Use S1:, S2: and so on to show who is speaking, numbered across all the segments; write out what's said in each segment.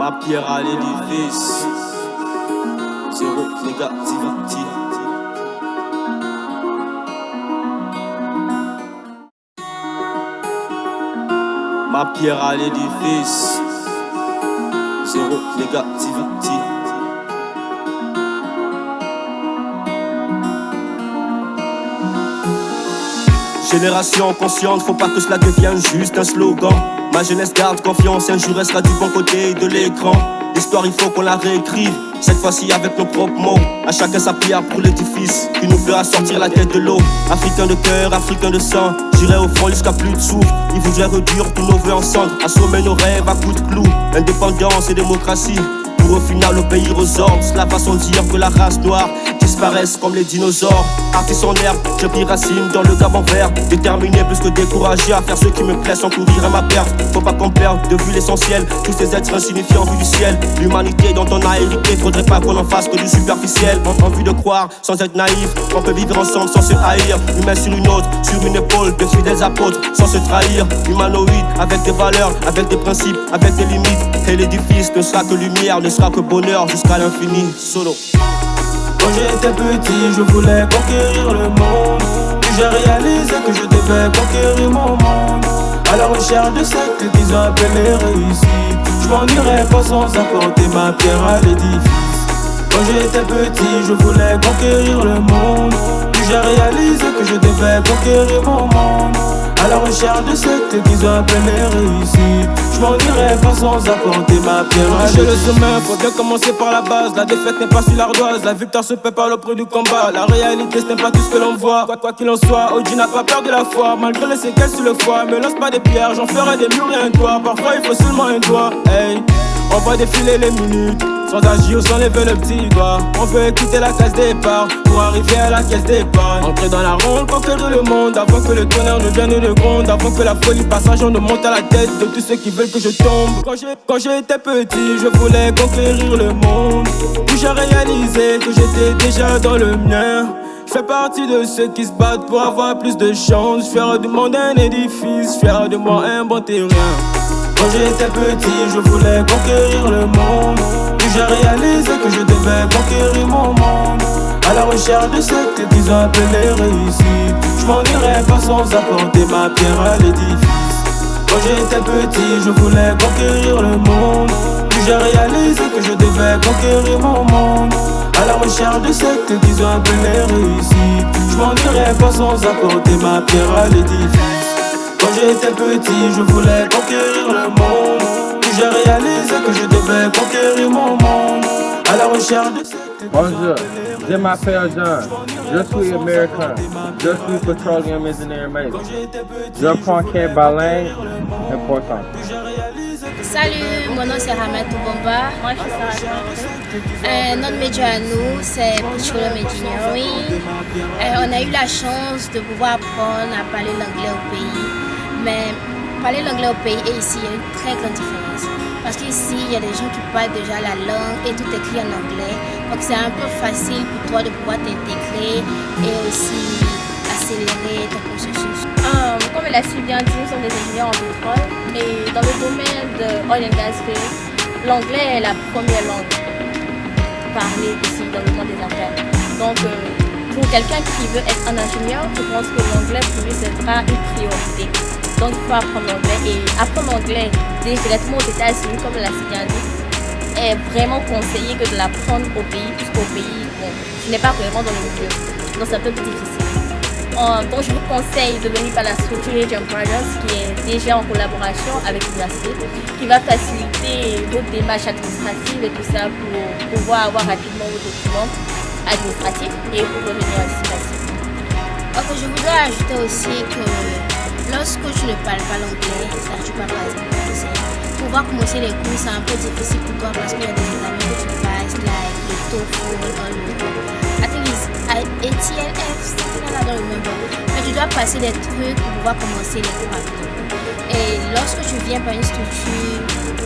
S1: Ma pierre à l'édifice, zéro négativité. Ma pierre à l'édifice, zéro négativité. Génération consciente, faut pas que cela devienne juste un slogan. Ma jeunesse garde confiance, un jour elle sera du bon côté de l'écran. L'histoire il faut qu'on la réécrive, cette fois-ci avec nos propres mots. À chacun sa pierre pour l'édifice qui nous fera sortir la tête de l'eau. Africain de cœur, africain de sang, j'irai au front jusqu'à plus de souffle. Ils voudraient réduire tous nos vœux en cendres, assommer nos rêves à coups de clous. Indépendance et démocratie, pour au final obéir aux ordres. C'est la façon de dire que la race noire disparaissent comme les dinosaures. Artiste en herbe, j'ai pris racine dans le Gabon vert. Déterminé plus que découragé à faire ce qui me plaît sans courir à ma perte. Faut pas qu'on perde de vue l'essentiel, tous ces êtres insignifiants en vue du ciel. L'humanité dont on a hérité, faudrait pas qu'on en fasse que du superficiel. En vue de croire, sans être naïf, qu'on peut vivre ensemble sans se haïr. Une main sur une autre, sur une épaule, de fidèles apôtres, sans se trahir. Humanoïde, avec des valeurs, avec des principes, avec des limites. Et l'édifice ne sera que lumière, ne sera que bonheur jusqu'à l'infini. Solo.
S2: Quand j'étais petit, je voulais conquérir le monde. Puis j'ai réalisé que je devais conquérir mon monde. À la recherche de ce que qu'ils ont appelé réussite, je m'en irais pas sans apporter ma pierre à l'édifice. Quand j'étais petit, je voulais conquérir le monde. Puis j'ai réalisé que je devais conquérir mon monde. À la recherche de ce que qu'ils ont appelé réussite, je m'en irais pas sans apporter ma pierre à l'édifice.
S3: Le sommet, faut bien commencer par la base. La défaite n'est pas sur l'ardoise, la victoire se paie par le prix du combat. La réalité ce n'est pas tout ce que l'on voit. Quoi qu'il en soit, Oji n'a pas peur de la foi. Malgré les séquelles sur le foie, me lance pas des pierres, j'en ferai des murs et un toit. Parfois il faut seulement un doigt, hey. On va défiler les minutes, sans agir, sans lever le petit doigt. On veut quitter la case départ, pour arriver à la caisse d'épargne. Entrer dans la ronde, conquérir le monde, avant que le tonnerre ne vienne de gronde. Avant que la folie passage, on ne monte à la tête de tous ceux qui veulent que je tombe. Quand j'étais petit, je voulais conquérir le monde. Puis j'ai réalisé que j'étais déjà dans le mien. Je fais partie de ceux qui se battent pour avoir plus de chance. Faire du monde un édifice, faire de moi un bon terrain.
S2: Quand j'étais petit, je voulais conquérir le monde. Puis j'ai réalisé que je devais conquérir mon monde. À la recherche de ce que qu'ils ont appelé réussite, je m'en irais pas sans apporter ma pierre à l'édifice. Quand j'étais petit, je voulais conquérir le monde. Puis j'ai réalisé que je devais conquérir mon monde. À la recherche de ce que qu'ils ont appelé réussite, je m'en irais pas sans apporter ma pierre à l'édifice. Quand j'étais petit, je voulais conquérir le monde. Puis j'ai réalisé que je devais conquérir mon monde. À la recherche de ce que
S4: Bonjour, je m'appelle John. Je suis américain. Je suis petroleum engineer major. Je prends quai baleine important.
S5: Salut, mon nom c'est Hamed Toubomba.
S6: Moi je suis Sarah.
S5: Notre métier à nous c'est Petroleum Engineering. On a eu la chance de pouvoir apprendre à parler l'anglais au pays. Mais parler l'anglais au pays et ici, il y a une très grande différence. Parce qu'ici, il y a des gens qui parlent déjà la langue et tout écrit en anglais. Donc c'est un peu facile pour toi de pouvoir t'intégrer et aussi accélérer ton processus.
S6: Comme elle a si bien dit, nous sommes des ingénieurs en pétrole et dans le domaine de oil and gas field, l'anglais est la première langue parlée ici dans le monde des affaires. Donc pour quelqu'un qui veut être un ingénieur, je pense que l'anglais pour lui sera une priorité. Donc il faut apprendre l'anglais et apprendre l'anglais directement aux États-Unis, comme l'a si bien dit, est vraiment conseillé que de l'apprendre au pays, puisqu'au pays, bon, je n'ai pas vraiment dans le milieu, donc c'est un peu plus difficile. Donc je vous conseille de venir par la structure Agent Brothers qui est déjà en collaboration avec l'université, qui va faciliter vos démarches administratives et tout ça pour pouvoir avoir rapidement vos documents administratifs et pour revenir ici facilement.
S5: Donc je voudrais ajouter aussi que lorsque tu ne parles pas l'anglais, tu parles pas le français, pouvoir commencer les cours c'est un peu difficile pour toi parce qu'il y a des examens que tu passes, like le TOEFL or le I think it's ATLF, something like that, I don't remember. Mais tu dois passer des trucs pour pouvoir commencer les cours rapidement. Et lorsque tu viens par une structure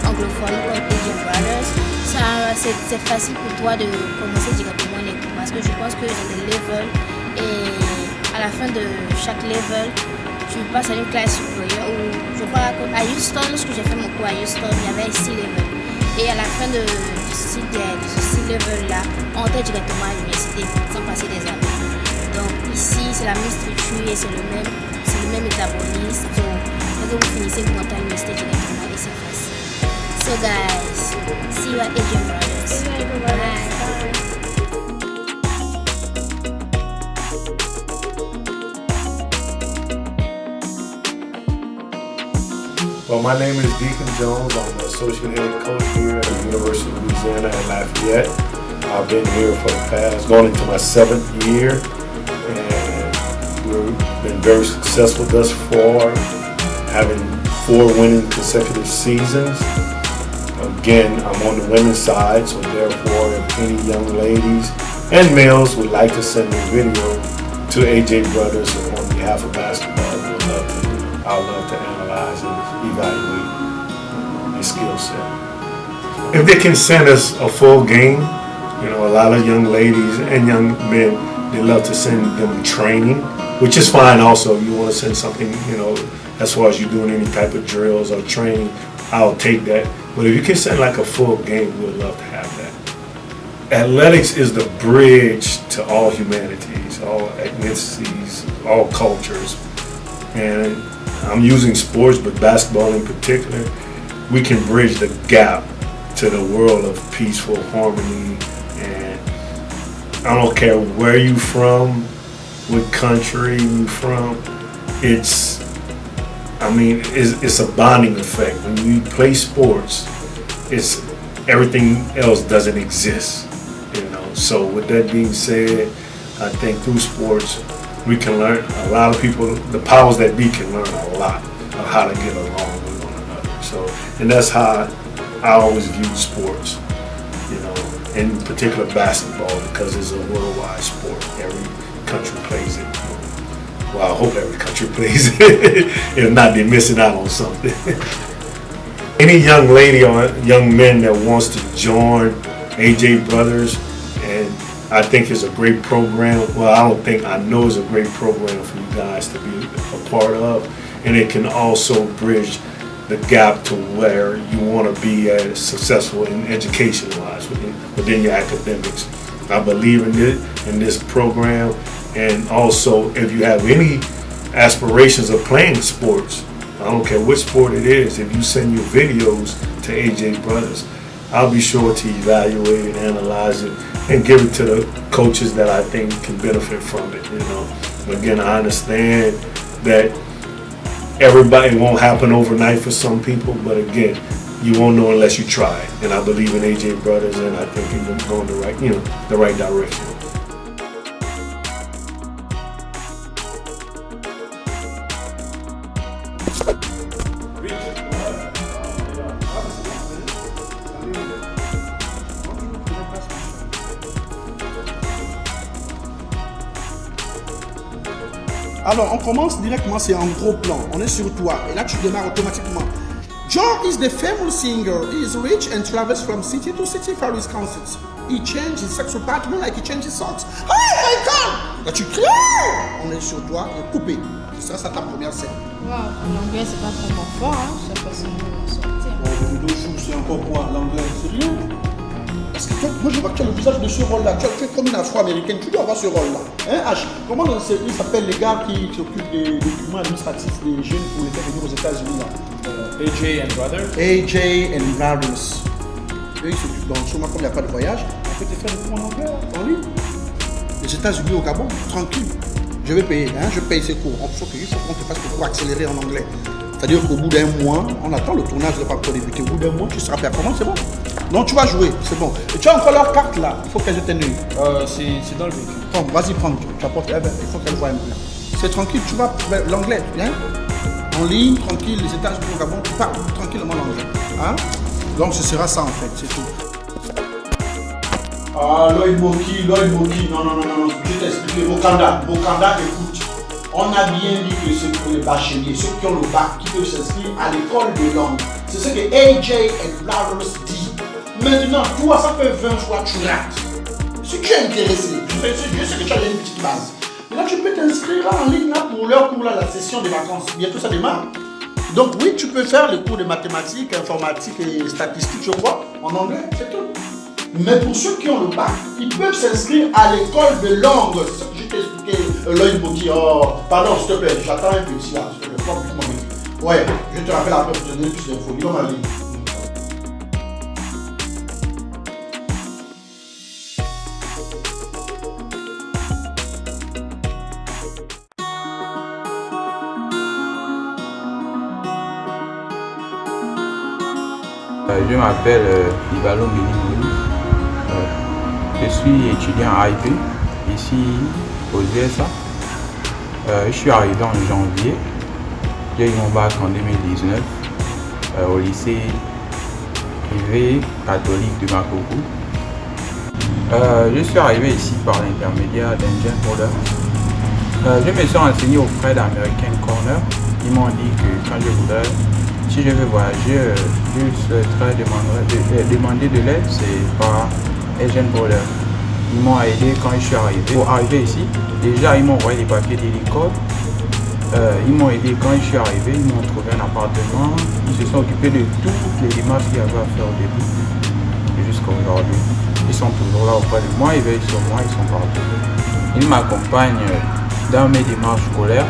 S5: anglophone comme Agent Brothers, c'est facile pour toi de commencer directement les cours parce que je pense que dans les levels et à la fin de chaque level, tu passes à une classe supérieure où je crois qu'à Houston, lorsque j'ai fait mon cours à Houston, il y avait 6 levels. Et à la fin de ce level-là, on entre directement à l'université sans passer des années. Donc ici, c'est la même structure et c'est le même métabolisme. Donc, quand vous finissez, vous montez à l'université directement et c'est facile. So guys, see you at Asian Brothers. Bye.
S7: Well, my name is Deacon Jones. I'm the associate head coach here at the University of Louisiana at Lafayette. I've been here for the past, going into my 7th year, and we've been very successful thus far, having 4 winning consecutive seasons. Again, I'm on the women's side, so therefore, if any young ladies and males would like to send a video to AJ Brothers on behalf of basketball, I'd love to analyze and evaluate their skill set. If they can send us a full game, you know, a lot of young ladies and young men, they love to send them training, which is fine also. If you want to send something, you know, as far as you doing any type of drills or training, I'll take that. But if you can send like a full game, we'd love to have that. Athletics is the bridge to all humanities, all ethnicities, all cultures. And I'm using sports, but basketball in particular, we can bridge the gap to the world of peaceful harmony. And I don't care where you from, what country you from, it's a bonding effect. When you play sports, it's everything else doesn't exist, you know. So with that being said, I think through sports, we can learn, a lot of people, the powers that be can learn a lot of how to get along with one another. So, and that's how I always view sports, you know, in particular basketball, because it's a worldwide sport. Every country plays it. Well, I hope every country plays it. If not, they're missing out on something. Any young lady or young man that wants to join AJ Brothers, and I think it's a great program. Well, I know it's a great program for you guys to be a part of, and it can also bridge the gap to where you want to be as successful in education-wise within your academics. I believe in this program, and also if you have any aspirations of playing sports, I don't care which sport it is, if you send your videos to AJ Brothers, I'll be sure to evaluate and analyze it and give it to the coaches that I think can benefit from it, you know. Again, I understand that everybody won't happen overnight for some people, but again, you won't know unless you try. And I believe in AJ Brothers, and I think it's going the right direction.
S8: Alors, on commence directement, c'est en gros plan. On est sur toi. Et là, tu démarres automatiquement. John is the famous singer. He is rich and travels from city to city for his concerts. He changes his sexual partner like he changes socks. Oh my God! Là, tu cries. On est sur toi et coupé. Ça, c'est ta première scène.
S6: Wow, l'anglais, c'est pas vraiment fort, hein. Je sais pas si on va sortir.
S8: Bon, deux jours, c'est encore quoi? L'anglais, c'est rien. Parce que toi, moi je vois que tu as le visage de ce rôle-là. Tu es comme une afro-américaine, tu dois avoir ce rôle-là. Hein, H? Comment il s'appelle les gars qui s'occupent des documents administratifs des jeunes pour les faire venir aux États-Unis là?
S3: AJ and Brothers.
S8: AJ and Brothers. Eux, ils s'occupent dans le comme il n'y a pas de voyage. On peut te faire des cours en anglais en ligne. Les États-Unis au Gabon, tranquille. Je vais payer, hein, je paye ces cours. Il faut qu'on te fasse des cours accélérés en anglais. C'est-à-dire qu'au bout d'un mois, on attend le tournage de pas encore débuter. Au bout d'un mois, tu seras performant, c'est bon. Non, tu vas jouer, c'est bon. Et tu as encore leur carte là, il faut qu'elle jette un œil.
S3: C'est dans le véhicule.
S8: Prends, vas-y, prends, tu apportes, il faut qu'elle voie un peu. C'est tranquille, tu vas, l'anglais, bien. En ligne, tranquille, les États-Unis au Gabon, tu parles tranquillement l'anglais. Hein? Donc ce sera ça en fait, c'est tout. Ah, Lloyd Moki, non, je t'ai expliqué, Mokanda, écoute. On a bien dit que c'est pour les bacheliers, ceux qui ont le bac, qui peuvent s'inscrire à l'école de langue. C'est ce que AJ and Brothers dit. Maintenant, toi, ça fait 20 fois tu rates. Si tu es intéressé, je sais que tu as une petite base. Là, tu peux t'inscrire là en ligne là, pour leur cours, là, la session des vacances. Bientôt, ça démarre. Donc oui, tu peux faire les cours de mathématiques, informatique et statistiques, je crois, en anglais, c'est tout. Mais pour ceux qui ont le bac, ils peuvent s'inscrire à l'école de langue. Je t'ai expliqué, Lloyd Bouti. Oh, pardon, s'il te plaît, j'attends un peu ici, là, s'il te plaît. Ouais, je te rappelle après pour te donner plus d'infos. Dis donc, allez.
S9: Je m'appelle Ibalo Minimouni. Je suis étudiant à IP ici aux USA. Je suis arrivé en janvier. J'ai eu mon bac en 2019 au lycée privé catholique de Makoko. Je suis arrivé ici par l'intermédiaire d'Engine Brothers. Je me suis renseigné auprès d'American Corner. Ils m'ont dit que quand je voudrais, si je veux voyager, je souhaiterais demander de l'aide, c'est par Engine Brothers. Ils m'ont aidé quand je suis arrivé. Pour arriver ici, déjà ils m'ont envoyé des papiers d'hélicoptère. Ils m'ont aidé quand je suis arrivé, ils m'ont trouvé un appartement. Ils se sont occupés de toutes les démarches qu'il y avait à faire au début jusqu'à aujourd'hui. Ils sont toujours là auprès de moi, ils veillent sur moi, ils sont partout. Ils m'accompagnent dans mes démarches scolaires,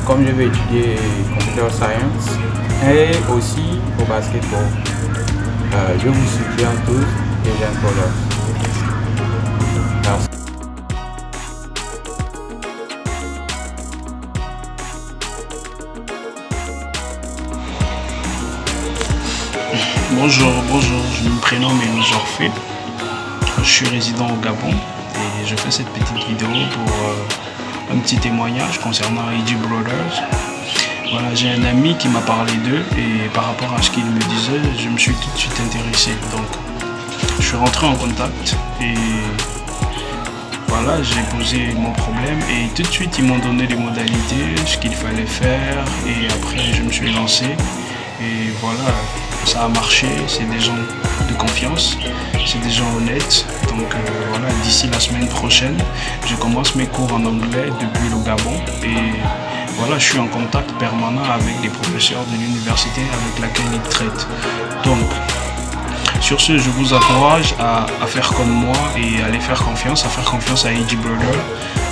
S9: comme je vais étudier Computer Science et aussi au basketball. Je vous soutiens tous et j'aime pour l'heure. Merci.
S10: Bonjour, je me prénomme Émile Jorfé. Je suis résident au Gabon et je fais cette petite vidéo pour un petit témoignage concernant AG Brothers. Voilà, j'ai un ami qui m'a parlé d'eux et par rapport à ce qu'il me disait, je me suis tout de suite intéressé. Donc, je suis rentré en contact et voilà, j'ai posé mon problème et tout de suite ils m'ont donné les modalités, ce qu'il fallait faire et après je me suis lancé et voilà. Ça a marché, c'est des gens de confiance, c'est des gens honnêtes. Donc voilà, d'ici la semaine prochaine, je commence mes cours en anglais depuis le Gabon. Et voilà, je suis en contact permanent avec les professeurs de l'université avec laquelle ils traitent. Donc, sur ce, je vous encourage à faire comme moi et à les faire confiance, à faire confiance à AG Brothers.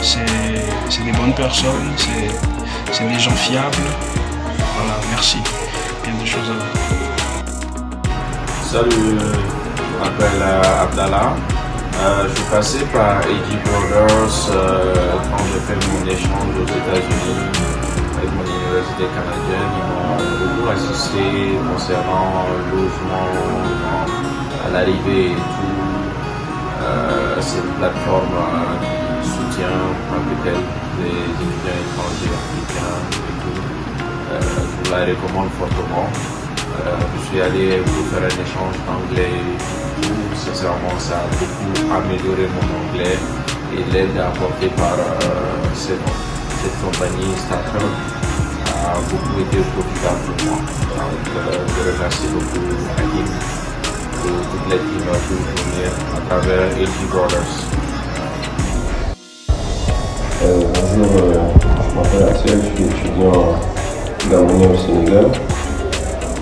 S10: C'est des bonnes personnes, c'est des gens fiables. Voilà, merci. Bien des choses à vous.
S11: Salut, je m'appelle Abdallah. Je suis passé par AG Brothers quand j'ai fait mon échange aux États-Unis avec mon université canadienne. Ils m'ont beaucoup assisté concernant le logement, à l'arrivée et tout. C'est une plateforme qui soutient peut-être les étudiants étrangers africains et tout. Je vous la recommande fortement. Je suis allé pour faire un échange d'anglais et tout. Sincèrement, ça a beaucoup amélioré mon anglais et l'aide apportée par cette compagnie Startup a beaucoup été profitable pour moi. Donc, je remercie beaucoup Hakim et toute l'équipe pour venir à travers AG Brothers.
S12: Bonjour, je m'appelle Axel, je suis étudiant gabonais au Sénégal.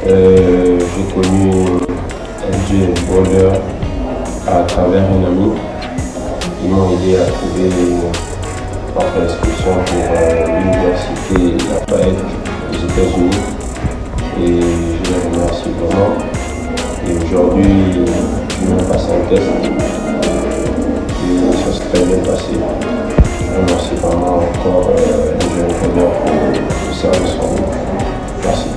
S12: J'ai connu AG Brothers à travers un ami. Ils m'ont aidé à trouver par inscription pour l'université Lafayette aux États-Unis et je les remercie vraiment. Et aujourd'hui, je vais passer un test et ça s'est très bien passé. Je remercie vraiment encore les jeunes Brothers pour le service rendu. Merci.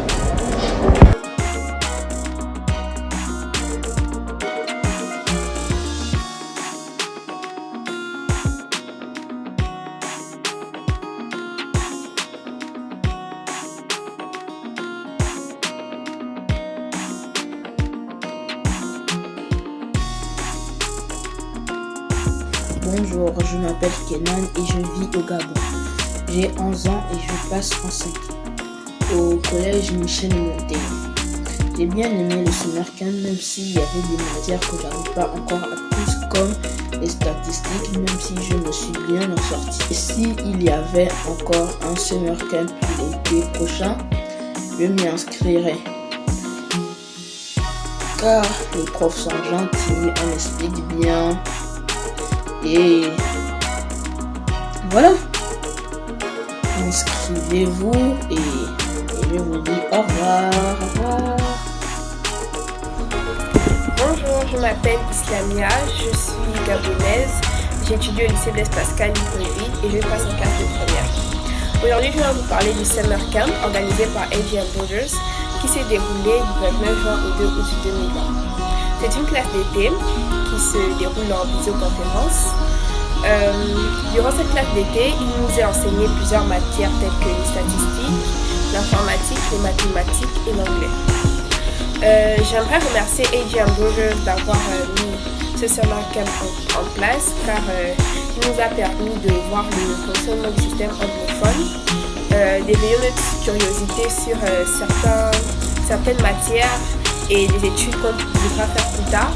S13: Bonjour, je m'appelle Kenan et je vis au Gabon. J'ai 11 ans et je passe en 5 au collège Michel Montaigne. J'ai bien aimé le summer camp, même s'il y avait des matières que j'arrive pas encore à tous, comme les statistiques, même si je me suis bien en sorti. Et s'il y avait encore un summer camp l'été prochain, je m'y inscrirai. Car les profs sont gentils, on explique bien. Et voilà. Inscrivez-vous et je vous dis au revoir.
S14: Bonjour, je m'appelle Islamia, je suis gabonaise. J'étudie au lycée Blaise Pascal Libreville et je passe en classe de première. Aujourd'hui, je vais vous parler du Summer Camp organisé par AGM Borders qui s'est déroulé du 29 juin au 2 août 2020. C'est une classe d'été qui se déroule en visioconférence. Durant cette classe d'été, il nous est enseigné plusieurs matières telles que les statistiques, l'informatique, les mathématiques et l'anglais. J'aimerais remercier AGM Borders d'avoir mis ce Summer Camp en place car il nous a permis de voir le fonctionnement du système anglophone, d'éveiller notre curiosité sur certaines matières et des études qu'on devra faire plus tard.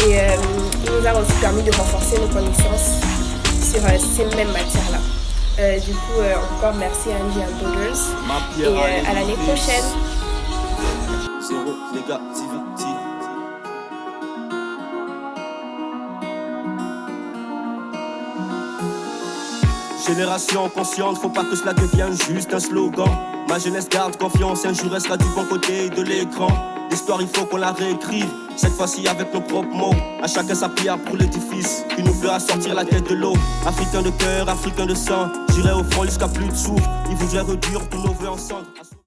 S14: Et il nous a aussi permis de renforcer nos connaissances sur ces mêmes matières-là. Du coup, encore merci à AGM Borders et à l'année prochaine.
S1: Zéro négativité. Génération consciente, faut pas que cela devienne juste un slogan. Ma jeunesse garde confiance, un jour elle sera du bon côté de l'écran. L'histoire il faut qu'on la réécrive, cette fois-ci avec nos propres mots. À chacun sa pierre pour l'édifice qui nous fera sortir la tête de l'eau. Africain de cœur, africain de sang, j'irai au front jusqu'à plus de souffle. Ils voudraient réduire tous nos vœux ensemble.